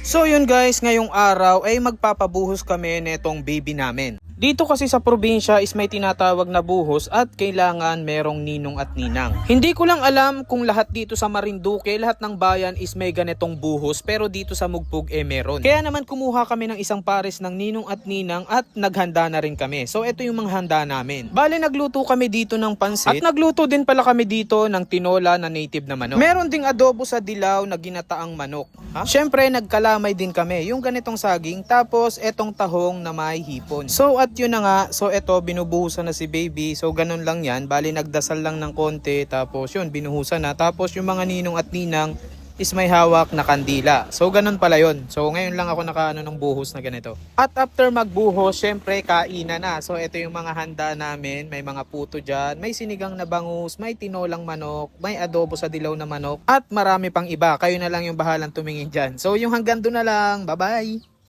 So yun guys, ngayong araw ay magpapabuhos kami netong baby namin. Dito kasi sa probinsya is may tinatawag na buhos at kailangan merong ninong at ninang. Hindi ko lang alam kung lahat dito sa Marinduque, lahat ng bayan is may ganitong buhos, pero dito sa Mugpug meron. Kaya naman kumuha kami ng isang pares ng ninong at ninang at naghanda na rin kami. So ito yung mga handa namin. Bale nagluto kami dito ng pansit at nagluto din pala kami dito ng tinola na native na manok. Meron ding adobo sa dilaw na ginataang manok. Syempre nagkalamay din kami, yung ganitong saging, tapos etong tahong na may hipon. So at yun na nga, so eto binubuhusan na si baby, so ganun lang yan, bali nagdasal lang ng konti, tapos yun binuhusan na, tapos yung mga ninong at ninang is may hawak na kandila. So ganun pala yun. So ngayon lang ako nakaano ng buhos na ganito. At after magbuhos, syempre kainan na. So ito yung mga handa namin, may mga puto dyan, may sinigang na bangus, may tinolang manok, may adobo sa dilaw na manok, at marami pang iba. Kayo na lang yung bahalang tumingin dyan. So yung hanggang doon na lang, bye bye!